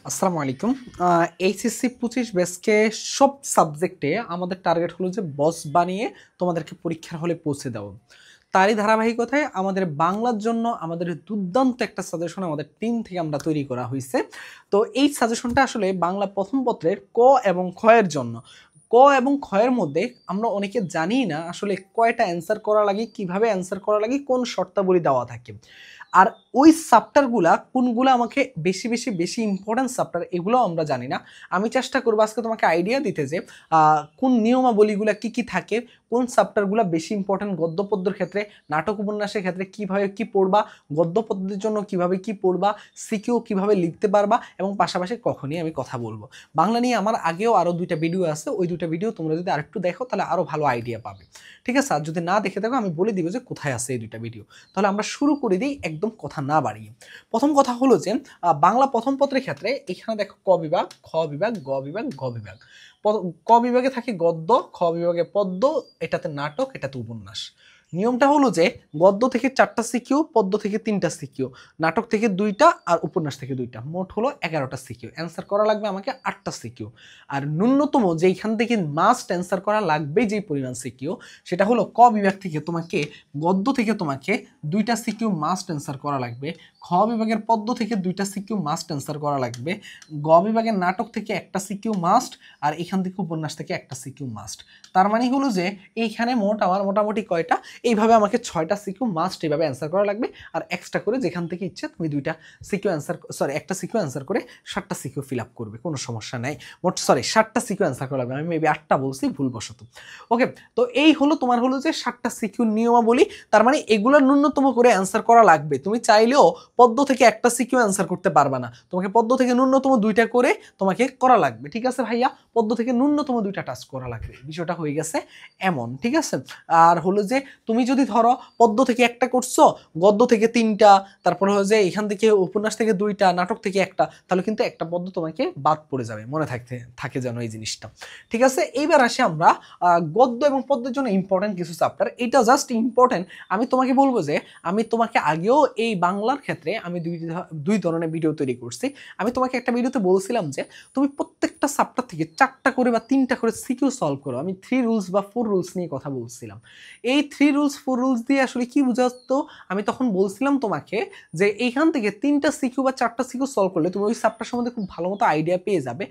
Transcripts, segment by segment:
আসসালামু আলাইকুম। এইচএসসি 25 ব্যাচকে সব সাবজেক্টে আমাদের টার্গেট হলো যে বস বানিয়ে তোমাদেরকে পরীক্ষার হলে পৌঁছে দেওয়া। তারই ধারাবাহিকতায় আমাদের বাংলার জন্য আমাদের দুর্দান্ত একটা সাজেশন আমাদের টিম থেকে আমরা তৈরি করা হয়েছে। তো এই সাজেশনটা আসলে বাংলা প্রথম পত্রের ক এবং খ এর জন্য। ক এবং খ এর মধ্যে আমরা অনেকে জানি না আসলে কয়টা অ্যান্সার করা লাগে, কিভাবে অ্যান্সার করা লাগে, কোন শর্তাবলী দেওয়া থাকে। আর ওই চ্যাপ্টারগুলা কোনগুলো আমাকে বেশি বেশি বেশি ইম্পর্টেন্ট চ্যাপ্টার এগুলো আমরা জানি না। আমি চেষ্টা করবো আজকে তোমাকে আইডিয়া দিতে যে কোন নিয়মাবলীগুলো কি কি থাকে, কোন চ্যাপ্টারগুলো বেশি ইম্পর্টেন্ট গদ্য পদ্যের ক্ষেত্রে, নাটক উপন্যাসের ক্ষেত্রে কিভাবে কি পড়বা, গদ্য পদ্যের জন্য কিভাবে কি পড়বা, সিকিউ কিভাবে লিখতে পারবা, এবং পাশাপাশি কখনই আমি কথা বলবো। বাংলা নিয়ে আমার আগেও আরও দুইটা ভিডিও আছে, ওই দুইটা ভিডিও তোমরা যদি আরেকটু দেখো তাহলে আরও ভালো আইডিয়া পাবে। ঠিক আছে, আর যদি না দেখে থাকো আমি বলে দিব যে কোথায় আছে এই দুইটা ভিডিও। তাহলে আমরা শুরু করে দিই একদম কথা না বাড়িয়ে। প্রথম কথা হলো যে বাংলা প্রথম পত্রের ক্ষেত্রে এখানে দেখো ক বিভাগ, খ বিভাগ, গ বিভাগ, ঘ বিভাগ। ক বিভাগে থাকে গদ্য, খ বিভাগে পদ্য, এটাতে নাটক, এটাতে উপন্যাস। নিয়মটা হলো যে গদ্য থেকে 4টা সিকিউ, পদ্য থেকে 3টা সিকিউ, নাটক থেকে 2টা, আর উপন্যাস থেকে 2টা, মোট হলো 11টা সিকিউ। অ্যান্সার করা লাগবে আমাকে 8টা সিকিউ। আর ন্যূনতম যেইখান থেকে মাস্ট অ্যান্সার করা লাগবে যেই পরিমাণ সিকিউ, সেটা হলো ক বিভাগ থেকে তোমাকে গদ্য থেকে তোমাকে 2টা সিকিউ মাস্ট অ্যান্সার করা লাগবে, খ বিভাগের পদ্য থেকে 2টা সিকিউ মাস্ট অ্যান্সার করা লাগবে, গ বিভাগের নাটক থেকে 1টা সিকিউ মাস্ট, আর এখান থেকে উপন্যাস থেকে 1টা সিকিউ মাস্ট। তার মানে হলো যে এইখানে মোট আমার মোটামুটি কয়টা, এইভাবে আমাকে 6টা সিকিউ মাস্ট এইভাবে অ্যান্সার করা লাগবে। আর এক্সট্রা করে যেখান থেকে ইচ্ছে তুমি 2টা সিকিউ অ্যান্সার, সরি 1টা সিকিউ অ্যান্সার করে 7টা সিকিউ ফিল আপ করবে, কোনো সমস্যা নাই। মোট 7টা সিকিউ অ্যান্সার করা লাগবে, আমি মেবি 8টা বলছি ভুলবশত। ওকে, তো এই হলো তোমার হলো যে 7টা সিকিউ নিয়মাবলী। তার মানে এগুলো ন্যূনতম করে অ্যান্সার করা লাগবে। তুমি চাইলেও পদ্য থেকে 1টা সিকিউ অ্যান্সার করতে পারবে না, তোমাকে পদ্য থেকে ন্যূনতম 2টা করে তোমাকে করা লাগবে। ঠিক আছে ভাইয়া, পদ্য থেকে ন্যূনতম 2টা টাস্ক করা লাগবে, বিষয়টা হয়ে গেছে এমন। ঠিক আছে, আর হলো যে তুমি যদি ধরো পদ্য থেকে 1টা করছো, গদ্য থেকে 3টা, তারপরে হলো যে এখান থেকে উপন্যাস থেকে 2টা, নাটক থেকে 1টা, তাহলে কিন্তু একটা পদ্য তোমাকে বাদ পড়ে যাবে, মনে থাকে যেন এই জিনিসটা। ঠিক আছে, এইবার আসি আমরা গদ্য এবং পদ্যের জন্য ইম্পর্টেন্ট কিছু চ্যাপ্টার। এটা জাস্ট ইম্পর্টেন্ট, আমি তোমাকে বলবো যে আমি তোমাকে আগেও এই বাংলার ক্ষেত্রে আমি দুই ধরনের ভিডিও তৈরি করছি। আমি তোমাকে একটা ভিডিওতে বলছিলাম যে তুমি প্রত্যেকটা চ্যাপ্টার থেকে 4টা করে বা 3টা করে সিকিউ সলভ করো। আমি 3 রুলস বা 4 রুলস নিয়ে কথা বলছিলাম। এই 3 রুলস 4 রুলস দিয়ে আসলে কি বোঝাতো, আমি তখন বলছিলাম তোমাকে যে এইখান থেকে 3টা সিকিউ বা 4টা সিকিউ সলভ করলে তুমি ওই চ্যাপ্টার সম্বন্ধে খুব ভালো মতো আইডিয়া পেয়ে যাবে।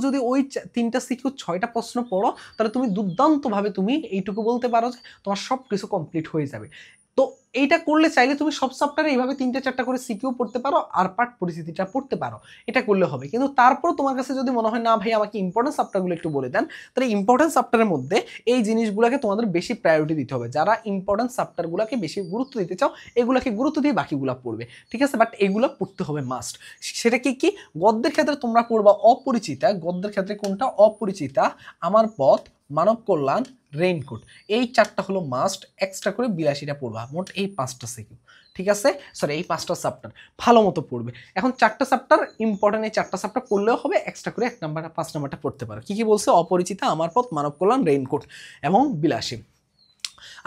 যদি ওই 3টা সিকিউ 6টা প্রশ্ন পড়ো, তাহলে তুমি দুর্দান্তভাবে তুমি এইটুকু বলতে পারো যে তোমার সব কিছু কমপ্লিট হয়ে যাবে। তো এইটা করলে চাইলে তুমি সব চ্যাপ্টারে এইভাবে 3টা 4টা করে সিকিউ পড়তে পারো, আর পার্ট পরিস্থিতিটা পড়তে পারো, এটা করলে হবে। কিন্তু তারপর তোমার কাছে যদি মনে হয় না ভাই আমাকে ইম্পর্টেন্ট চ্যাপ্টারগুলো একটু বলে দেন, তাহলে ইম্পর্টেন্ট চ্যাপ্টারের মধ্যে এই জিনিসগুলোকে তোমাদের বেশি প্রায়োরিটি দিতে হবে। যারা ইম্পর্টেন্ট চ্যাপ্টারগুলোকে বেশি গুরুত্ব দিতে চাও, এগুলোকে গুরুত্ব দিয়ে বাকিগুলো পড়বে। ঠিক আছে, বাট এগুলো পড়তে হবে মাস্ট। সেটা কি কি, গদ্যের ক্ষেত্রে তোমরা পড়বা অপরিচিতা। গদ্যের ক্ষেত্রে কোনটা, অপরিচিতা, আমার পথ, মানব কল্যাণ, রেইনকোট। এই 4টা হলো মাস্ট। এক্সট্রা করে 82টা পড়বা, মোট এই 5টা সিকিউ। ঠিক আছে, সরি এই 5টা চ্যাপ্টার ভালো মতো পড়বে। এখন 4টা চ্যাপ্টার ইম্পর্টেন্ট, এই 4টা চ্যাপ্টার পড়লেও হবে, এক্সট্রা করে 1 নাম্বার 5 নাম্বারটা পড়তে পারো। কি কি বলছে, অপরিচিতা, আমার পথ, মানব কল্যাণ, রেইনকোট এবং 82।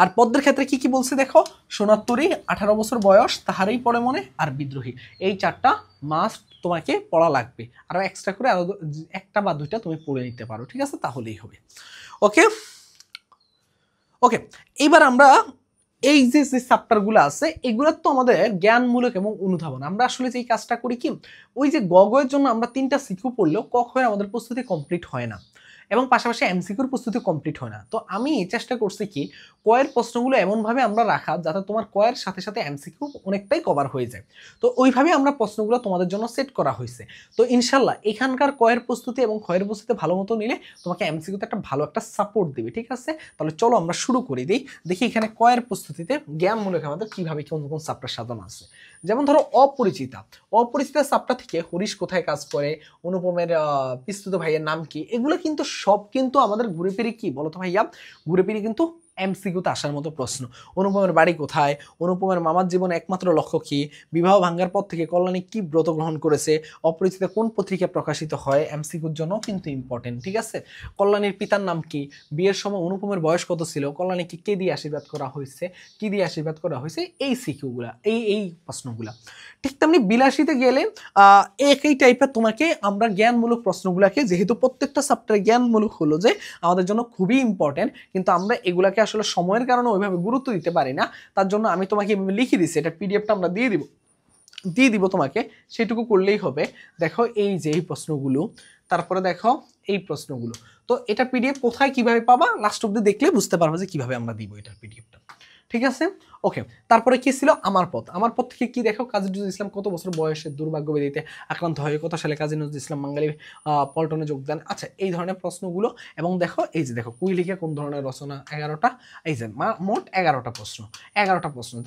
আর পদ্মের ক্ষেত্রে কি কি বলছে দেখো, সোনাত্তরী, 18 বছর বয়স, তাহারই পড়ে মনে, আর বিদ্রোহী। এই 4টা মাস্ট তোমাকে পড়া লাগবে। আর এক্সট্রা করে আরো 1টা বা 2টা তুমি পড়ে নিতে পারো। ঠিক আছে, তাহলেই হবে। ওকে ওকে, এইবার আমরা এই যে যে চ্যাপ্টারগুলো আছে এগুলোর তো আমাদের জ্ঞানমূলক এবং অনুধাবন। আমরা আসলে যে কাজটা করি কি, ওই যে গগয়ের জন্য আমরা 3টা সিকিউ পড়লেও কখনো আমাদের প্রস্তুতি কমপ্লিট হয় না, এবং পাশাপাশি এমসিকিউর প্রস্তুতি কমপ্লিট হয় না। তো আমি চেষ্টা করছি কি, কয়ের প্রশ্নগুলো এমনভাবে আমরা রাখা যাতে তোমার কয়ের সাথে সাথে এমসিকিউ অনেকটাই কভার হয়ে যায়। তো ওইভাবে আমরা প্রশ্নগুলো তোমাদের জন্য সেট করা হয়েছে। তো ইনশাল্লাহ এখানকার কয়ের প্রস্তুতি এবং ক্ষয়ের প্রস্তুতি ভালো মতো নিলে তোমাকে এমসিকিউতে একটা ভালো একটা সাপোর্ট দেবে। ঠিক আছে, তাহলে চলো আমরা শুরু করে দিই। দেখি এখানে কয়ের প্রস্তুতিতে জ্ঞানমূলক আমাদের কিভাবে কোন কোন চ্যাপ্টার সাজানো আছে। যেমন ধরো অপরিচিতা, অপরিচিতা চ্যাপ্টার থেকে হরিশ কোথায় কাজ করে, অনুপমের পিস্তুত ভাইয়ের নাম কি, এগুলো কিন্তু সব কিন্তু আমাদের ঘুরে ফিরে কি বলতো ভাইয়া, ঘুরে ফিরে কিন্তু এমসিকিউতে আসার মতো প্রশ্ন। অনুপমের বাড়ি কোথায়, অনুপমের মামার জীবনে একমাত্র লক্ষ্য কি, বিবাহ ভাঙ্গার পর থেকে কল্যাণী কি ব্রত গ্রহণ করেছে, অপরিচিত কোন পত্রিকা প্রকাশিত হয়, এমসিকিউর জন্য কিন্তু ইম্পর্টেন্ট। ঠিক আছে, কল্যাণীর পিতার নাম কি, বিয়ের সময় অনুপমের বয়স কত ছিল, কল্যাণীকে কে দিয়ে আশীর্বাদ করা হয়েছে, কি দিয়ে আশীর্বাদ করা হয়েছে, এই সিকিউগুলা, এই প্রশ্নগুলা। ঠিক তেমনি বিলাসীতে গেলে একই টাইপের তোমাকে আমরা জ্ঞানমূলক প্রশ্নগুলাকে, যেহেতু প্রত্যেকটা চ্যাপ্টারে জ্ঞানমূলক হলো যে আমাদের জন্য খুবই ইম্পর্টেন্ট, কিন্তু আমরা এগুলাকে আসলে সময়ের কারণে ওইভাবে গুরুত্ব দিতে পারি না। তার জন্য আমি তোমাকে এভাবে লিখে দিচ্ছি, এটা পিডিএফটা আমরা দিয়ে দিব তোমাকে, সেটুকু করলেই হবে। দেখো এই যে এই প্রশ্নগুলো, তারপরে দেখো এই প্রশ্নগুলো। তো এটা পিডিএফ কোথায় কিভাবে পাবা, লাস্ট অব্দি দেখলে বুঝতে পারবে যে কিভাবে আমরা দিব এটার পিডিএফটা। ঠিক আছে, ওকে। তারপরে কি ছিল আমার পথ থেকে কি দেখো, কাজী নজরুল ইসলাম কত বছর বয়সে দুর্ভাগ্য ব্যাধিতে আক্রান্ত হয়, কত সালে কাজী নজরুল ইসলাম বাঙালি পল্টনে যোগদান। আচ্ছা, এই ধরনের প্রশ্নগুলো। এবং দেখো এই যে দেখো কুইলিকে কোন ধরনের রচনা, 11টা, এই যে মোট 11টা প্রশ্ন।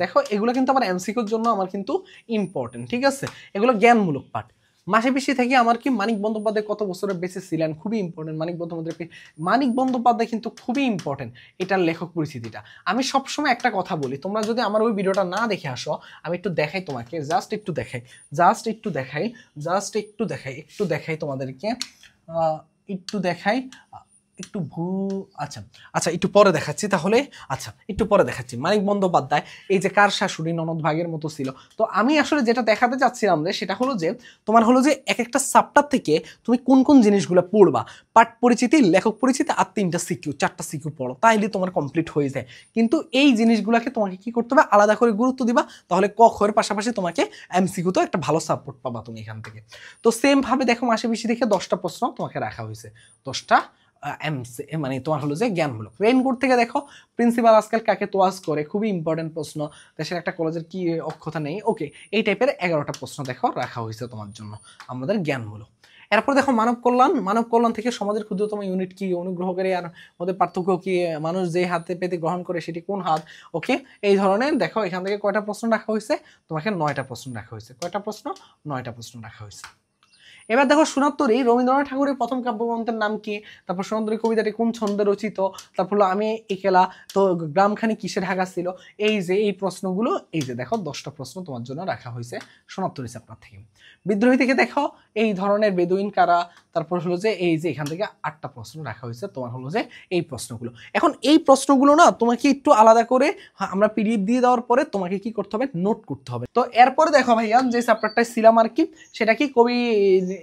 দেখো এগুলো কিন্তু আমার এমসিকিউর জন্য আমার কিন্তু ইম্পর্টেন্ট। ঠিক আছে, এগুলো জ্ঞানমূলক পাঠ। মাসে বেশি থেকে আমার কি মানিক বন্দ্যোপাধ্যায় কত বছরের বেঁচে ছিলেন, খুবই ইম্পর্টেন্ট। মানিক বন্দ্যোপাধ্যায় কিন্তু খুবই ইম্পর্টেন্ট এটার লেখক পরিচিতিটা। আমি সবসময় একটা কথা বলি, তোমরা যদি আমার ওই ভিডিওটা না দেখে আসো, আমি একটু দেখাই তোমাকে, একটু দেখাই তোমাদেরকে, একটু দেখাই, আচ্ছা একটু পরে দেখাচ্ছি তাহলে। আচ্ছা একটু পরে দেখাচ্ছি। মানিক বন্দ্যোপাধ্যায় এই যে কার শাশুড়ি ননদ ভাগের মতো ছিল। তো আমি আসলে যেটা দেখাতে চাচ্ছিলাম যে সেটা হলো যে তোমার হলো যে এক একটা চ্যাপ্টার থেকে তুমি কোন কোন জিনিসগুলো পড়বা, পাঠ পরিচিতি, লেখক পরিচিতি আর 4টা সিকিউ পড়ো, তাইলে তোমার কমপ্লিট হয়ে যায়। কিন্তু এই জিনিসগুলোকে তোমাকে কি করতে হবে, আলাদা করে গুরুত্ব দিবা, তাহলে ক খ এর পাশাপাশি তোমাকে এমসিকিউ তো একটা ভালো সাপোর্ট পাবা তুমি এখান থেকে। তো সেম ভাবে দেখো মাসে বেশি দেখে 10টা প্রশ্ন তোমাকে রাখা হয়েছে, 10টা মানে তোমার হলো যে জ্ঞানমূলক। রেইনকোট থেকে দেখো প্রিন্সিপাল আজকাল কাকে তোয়াজ করে, খুবই ইম্পর্টেন্ট প্রশ্ন, দেশের একটা কলেজের কি অক্ষতা নেই, ওকে। এই টাইপের 11টা প্রশ্ন দেখো রাখা হয়েছে তোমার জন্য, আমাদের জ্ঞানমূলক। এরপর দেখো মানব কল্যাণ থেকে সমাজের ক্ষুদ্রতম ইউনিট কি, অনুগ্রহকারী আর মধ্যে পার্থক্য কি, মানুষ যে হাতে পেতে গ্রহণ করে সেটি কোন হাত, ওকে। এই ধরনের দেখো এখান থেকে কয়টা প্রশ্ন রাখা হয়েছে, তোমাকে 9টা প্রশ্ন রাখা হয়েছে। কয়টা প্রশ্ন? 9টা প্রশ্ন রাখা হয়েছে। এবার দেখো সোনাত্তরী, রবীন্দ্রনাথ ঠাকুরের প্রথম কাব্যগ্রন্থের নাম কি, তারপর সোনাত্তরী কবিতাটি কোন ছন্দে রচিত, তারপর হলো আমি একেলা, তো গ্রামখানি কিসে ঢাকা ছিল। এই যে এই প্রশ্নগুলো, এই যে দেখো 10টা প্রশ্ন তোমার জন্য রাখা হয়েছে সোনাত্তরী চ্যাপ্টার থেকে। বিদ্রোহী থেকে দেখো এই ধরনের বেদুইন কারা, তারপর হলো যে এই যে এখান থেকে 8টা প্রশ্ন রাখা হয়েছে তোমার হলো যে এই প্রশ্নগুলো। এখন এই প্রশ্নগুলো না তোমাকে একটু আলাদা করে আমরা পিডিএফ দিয়ে দেওয়ার পরে তোমাকে কি করতে হবে, নোট করতে হবে। তো এরপরে দেখো ভাইয়া যে চ্যাপ্টারটায় ছিলাম আর কি, সেটা কি কবি,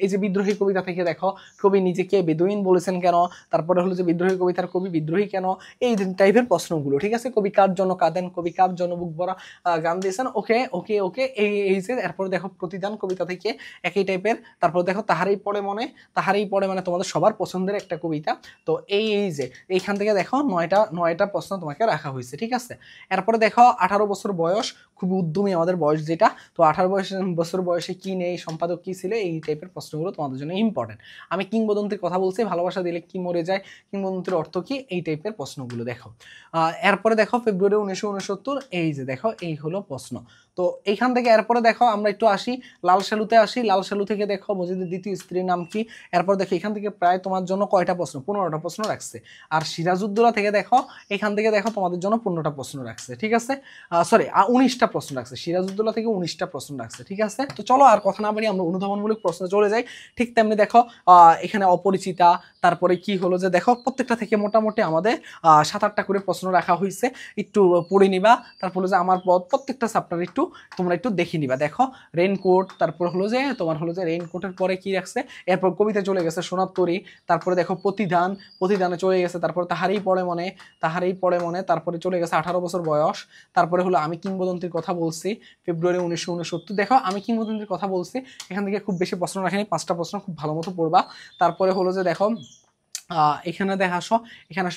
এই যে বিদ্রোহী কবিতা থেকে দেখো কবি নিজেকে বেদুইন বলেছেন কেন, তারপরে হলো যে বিদ্রোহী কবিতার কবি বিদ্রোহী কেন, এই টাইপের প্রশ্নগুলো। ঠিক আছে, কবি কার জন্য কাঁদেন, কবি কার জন্য বুক ভরা গান দিয়েছেন, ওকে ওকে ওকে। এই যে এরপরে দেখো প্রতিদান কবিতা থেকে একই টাইপের। তারপর দেখো তাহারই পড়ে মানে তোমাদের সবার পছন্দের একটা কবিতা। তো এই যে এইখান থেকে দেখো 9টা প্রশ্ন তোমাকে রাখা হয়েছে। ঠিক আছে, এরপরে দেখো 18 বছর বয়স, খুবই উদ্যমী আমাদের বয়স যেটা। তো 18 বছর বয়সে কি নেই, সম্পাদক কি ছিল, এই টাইপের প্রশ্নগুলো তোমাদের জন্য ইম্পর্টেন্ট। আমি কিংবদন্তির কথা বলছি, ভালোবাসা দিলে কি মরে যায়, কিংবদন্তির অর্থ কি, এই টাইপের প্রশ্নগুলো দেখো। এরপরে দেখো ফেব্রুয়ারি 1969, এই যে দেখো এই হলো প্রশ্ন। তো এইখান থেকে এরপরে দেখো আমরা একটু আসি লাল সালু থেকে দেখো মজিদের দ্বিতীয় স্ত্রীর নাম কি। এরপর দেখো এখান থেকে প্রায় তোমার জন্য কয়টা প্রশ্ন, 15টা প্রশ্ন রাখছে। আর সিরাজউদ্দৌলা থেকে দেখো এখান থেকে দেখো তোমাদের জন্য 15টা প্রশ্ন রাখছে। ঠিক আছে, সরি 19টা প্রশ্ন রাখছে, সিরাজউদ্দৌলা থেকে 19টা প্রশ্ন রাখছে। ঠিক আছে, তো চলো আর কথা না বাড়ি আমরা অনুধাবনমূলক প্রশ্নে চলে যাই। ঠিক তেমনি দেখো এখানে অপরিচিতা, তারপরে কি হলো যে দেখো প্রত্যেকটা থেকে মোটামুটি আমাদের 7-8টা করে প্রশ্ন রাখা হয়েছে, একটু পড়ে নিবা। তারপর হলো যে আমার পদ, প্রত্যেকটা চ্যাপ্টার তোমরা একটু দেখে নিবা। দেখো রেইনকোট, তারপর হলো যে তোমার হলো যে রেইনকোটের পরে কি রাখছে, এরপর কবিতা চলে গেছে সোনাত্তরী, তারপরে দেখো প্রতিদানে চলে গেছে, তারপর তাহারই পড়ে মনে, তারপরে চলে গেছে 18 বছর বয়স, তারপরে হলো আমি কিংবদন্তির কথা বলছি, ফেব্রুয়ারি 1969। দেখো আমি কিংবদন্তির কথা বলছি, এখান থেকে খুব বেশি প্রশ্ন রাখেনি, 5টা প্রশ্ন খুব ভালো মতো পড়বা। তারপরে হলো যে দেখো এখানে আসো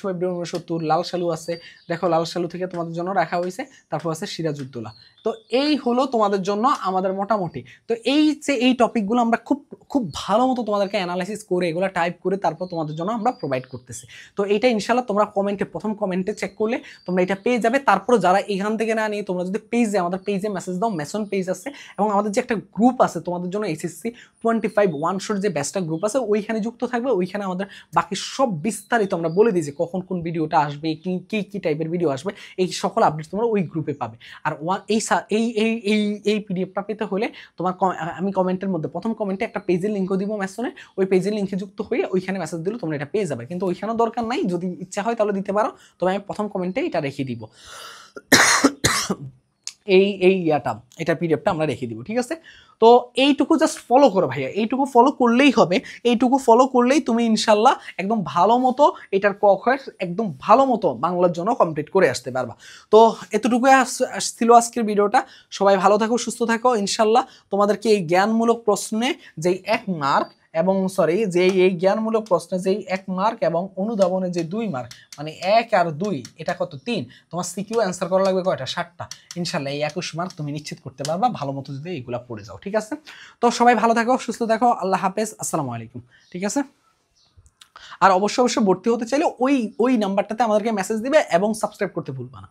ফেব্রুয়ারি 1970, লাল সালু আছে, দেখো লাল সালু থেকে তোমাদের জন্য রাখা হয়েছে। তারপর আছে সিরাজউদ্দৌলা। তো এই হলো তোমাদের জন্য আমাদের মোটামুটি। তো এই যে এই টপিকগুলো আমরা খুব ভালো মতো তোমাদেরকে অ্যানালাইসিস করে এগুলো টাইপ করে তারপর তোমাদের জন্য আমরা প্রোভাইড করতেছি। তো এইটা ইনশাল্লাহ তোমরা প্রথম কমেন্টে চেক করলে তোমরা এটা পেয়ে যাবে। তারপর যারা এখান থেকে না নিয়ে তোমরা যদি আমাদের পেজে মেসেজ দাও, মেসন পেজ আছে, এবং আমাদের যে একটা গ্রুপ আছে তোমাদের জন্য SSC 25 1 শট যে ব্যাচটা গ্রুপ আছে, ওইখানে যুক্ত থাকবে। ওইখানে আমাদের বাকি সব বিস্তারিত আমরা বলে দিই যে কখন কোন ভিডিওটা আসবে, কি কি কি টাইপের ভিডিও আসবে, এই সকল আপডেট তোমরা ওই গ্রুপে পাবে। আর এই পিডিএফটা পেতে হলে তোমার আমি কমেন্টের মধ্যে প্রথম কমেন্টে একটা পেজের লিঙ্কও দিব মেসনে, ওই পেজের লিঙ্কে যুক্ত হয়ে ওইখানে মেসেজ দিলে তোমরা এটা পেয়ে যাবে। কিন্তু ওইখানেও দরকার নাই, যদি ইচ্ছা হয় তাহলে দিতে পারো, তবে আমি প্রথম কমেন্টে এটা রেখে দিব। এটা পিডিএফটা আমরা রেখে দিব, ঠিক আছে? তো এইটুকু জাস্ট ফলো করো ভাইয়া, এইটুকু ফলো করলেই হবে। এইটুকু ফলো করলেই তুমি ইনশাল্লাহ একদম ভালো মতো এটার একদম ভালো মতো বাংলার জন্য কমপ্লিট করে আসতে পারবা। তো এতটুকু ছিল আজকের ভিডিওটা। সবাই ভালো থাকো, সুস্থ থাকো। ইনশাল্লাহ তোমাদেরকে এই জ্ঞানমূলক প্রশ্নে যেই 1 মার্ক এবং এই জ্ঞানমূলক প্রশ্নে যেই 1 মার্ক এবং অনুধাবনে যে 2 মার্ক, মানে 1 আর 2 এটা কত 3, তোমার সিকিউ অ্যান্সার করা লাগবে কয়টা? 7টা। ইনশাল্লাহ এই 21 মার্ক তুমি নিশ্চিত করতে পারবা ভালো মতো যদি এইগুলা পড়ে যাও, ঠিক আছে? তো সবাই ভালো থাকো, সুস্থ থাকো, আল্লাহ হাফেজ, আসসালামু আলাইকুম, ঠিক আছে? আর অবশ্যই ভর্তি হতে চাইলে ওই নাম্বারটাতে আমাদেরকে মেসেজ দিবে এবং সাবস্ক্রাইব করতে ভুলবা না।